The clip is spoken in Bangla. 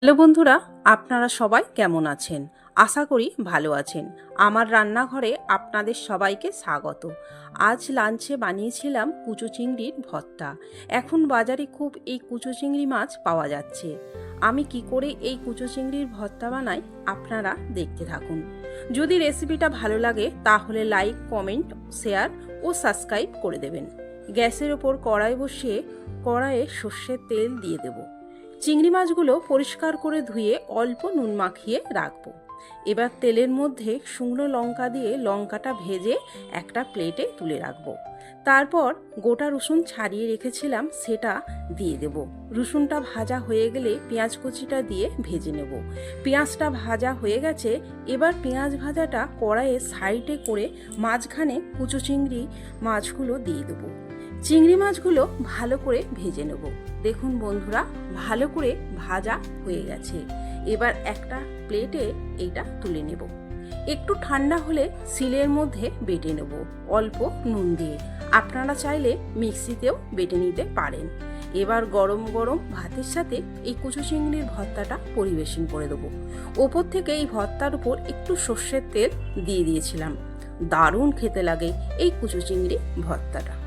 হ্যালো বন্ধুরা, আপনারা সবাই কেমন আছেন? আশা করি ভালো আছেন। আমার রান্নাঘরে আপনাদের সবাইকে স্বাগত। আজ লাঞ্চে বানিয়েছিলাম কুচো চিংড়ির ভর্তা। এখন বাজারে খুব এই কুচো চিংড়ি মাছ পাওয়া যাচ্ছে। আমি কি করে এই কুচো চিংড়ির ভর্তা বানাই আপনারা দেখতে থাকুন। যদি রেসিপিটা ভালো লাগে তাহলে লাইক, কমেন্ট, শেয়ার ও সাবস্ক্রাইব করে দেবেন। গ্যাসের ওপর কড়াই বসিয়ে কড়াইয়ে সর্ষের তেল দিয়ে দেব। চিংড়ি মাছগুলো পরিষ্কার করে ধুয়ে অল্প নুন মাখিয়ে রাখবো। এবার তেলের মধ্যে শুকনো লঙ্কা দিয়ে লঙ্কাটা ভেজে একটা প্লেটে তুলে রাখবো। তারপর গোটা রসুন ছাড়িয়ে রেখেছিলাম সেটা দিয়ে দেব। রসুনটা ভাজা হয়ে গেলে পেঁয়াজ কুচিটা দিয়ে ভেজে নেব। পেঁয়াজটা ভাজা হয়ে গেছে। এবার পেঁয়াজ ভাজাটা কড়াইয়ে সাইডে করে মাঝখানে কুচো চিংড়ি মাছগুলো দিয়ে দেবো। চিংড়ি মাছগুলো ভালো করে ভেজে নেব। দেখুন বন্ধুরা, ভালো করে ভাজা হয়ে গেছে। এবার একটা প্লেটে এইটা তুলে নেব। একটু ঠান্ডা হলে শিলের মধ্যে বেটে নেব অল্প নুন দিয়ে। আপনারা চাইলে মিক্সিতেও বেটে নিতে পারেন। এবার গরম গরম ভাতের সাথে এই কুচো চিংড়ির ভর্তাটা পরিবেশন করে দেবো। ওপর থেকে এই ভর্তার উপর একটু সর্ষের তেল দিয়ে দিয়েছিলাম। দারুণ খেতে লাগে এই কুচো চিংড়ি ভর্তাটা।